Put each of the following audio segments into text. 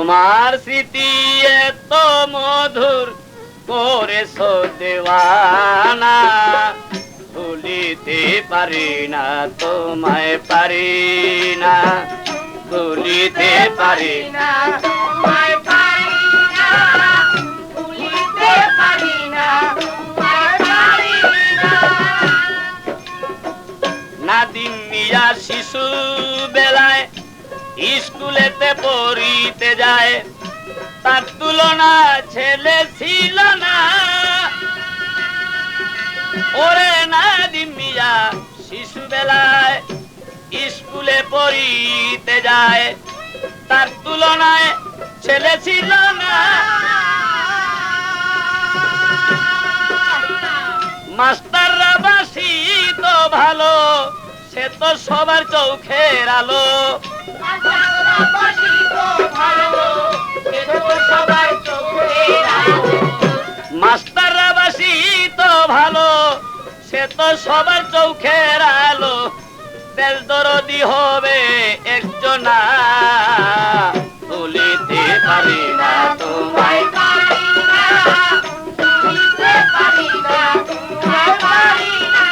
তোমার স্মৃতি এত মধুর করেছো দেওয়ানা, ভুলিতে পারি না তোমায়, পারি না ভুলিতে পারি না তোমায়, পারি না ভুলিতে পারি না তোমায়, পারি না। নাদিম মিয়া শিশু বেলায় স্কুলেতে পড়িতে যায়, তার তুলনা ছেলে ছিল না। ওরে নাদিম মিয়া শিশু বেলায় স্কুলে পড়িতে যায়, তার তুলনায় ছেলে ছিল না। মাস্টাররা বাসি তো ভালো, সে তো সবার চোখের আলো। মাস্টাররা বাসি তো ভালো, সে তো সবার চোখের আলো। দেশ দরদি হবে একজনা, ভুলিতে পারি না তোমায়, পারি না ভুলিতে পারি না তোমায়, পারি না।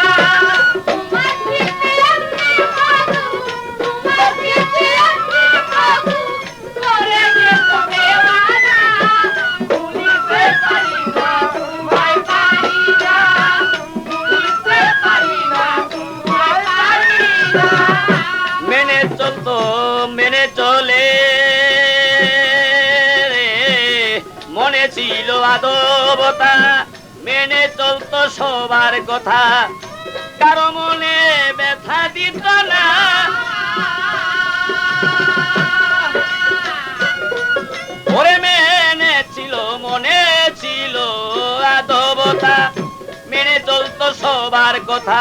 মেনে চলে মনে ছিল আদবতা, মেনে চলতো সবার কথা, কারো মনে ব্যথা দিত না। ওরে মেনে ছিল মনে ছিল আদবতা, মেনে চলতো সবার কথা,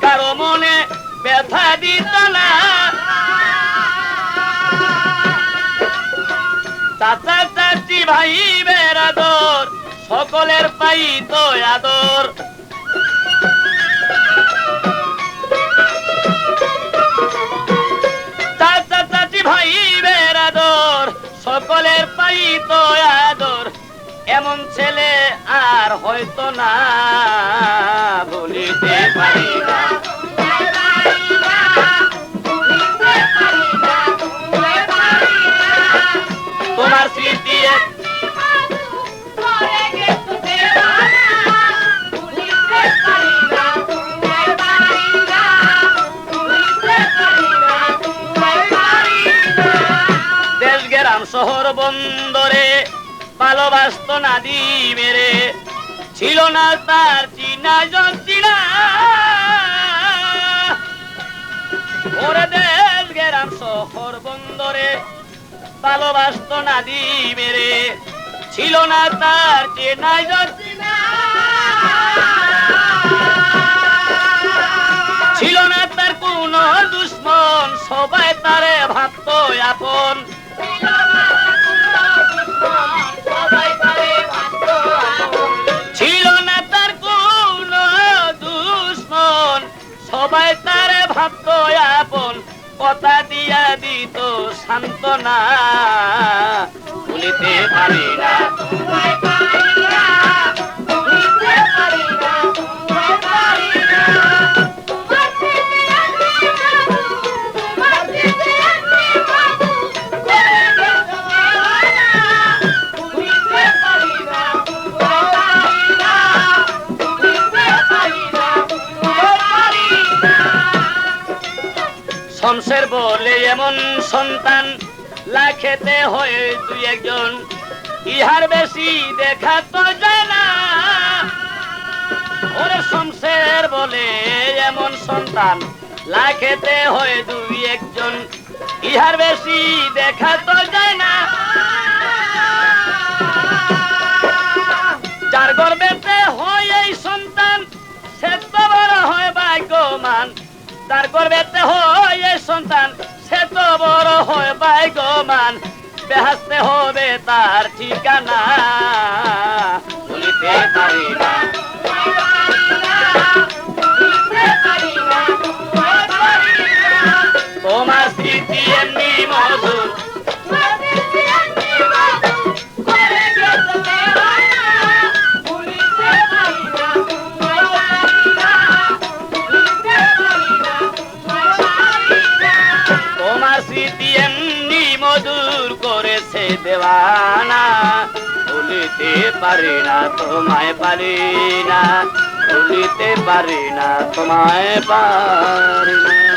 কারো মনে ব্যথা দিত না। চাচা চাচি ভাই বেরাদর সকলের পাইত আদর। চাচা চাচি ভাই বেরাদর সকলের পাইত আদর। এমন ছেলে আর হয়তো না, ভুলিতে পারি না। তোমার স্মৃতি দেশ গ্রাম শহর বন্দরে ভালোবাসত নাদিমেরে, ছিল না তার চিনা জচিনা। ওরে দেশ গ্রাম শহর বন্দরে ভালোবাসত নাদিমেরে, ছিল না তার চেনা জচিনা। ছিল না তার কোন দুশ্মন, সবাই তারে ভাবত আপন। ছিল না তার কোন দুশ্মন, সবাই তারে ভাবত আপন। কথা দিয়া দিত সান্ত্বনা, ভুলিতে পারি না তোমায়, পারি না ভুলিতে পারি না তোমায়, পারি না। তোমার স্মৃতি আমি বাবু, তোমার স্মৃতি আমি বাবু, করে গেছো দেওয়ানা, ভুলিতে পারি না তোমায়, পারি না ভুলিতে পারি না তোমায়, পারি না। শমশের বলে এমন সন্তান লাখেতে হয়ে দুই একজন, ইহার বেশি দেখা তো যায় না। ওরে শমশের বলে এমন সন্তান লাখেতে হয়ে দুই একজন, ইহার বেশি দেখা তো যায় না। যার গর্বেতে হয় এই সন্তান, সে তো বড় হয় ভাগ্যবান। তার গর্বেতে হয় এই সন্তান, সে তো বড় হয় ভাগ্যবান। বেহেশতে হবে তার ঠিকানা, ভুলিতে পারি না। তোমার স্মৃতি এমনি মধুর, দেওয়ানা, ভুলিতে পারি না তোমায় পারি না, ভুলিতে পারি না তোমায় পারি না।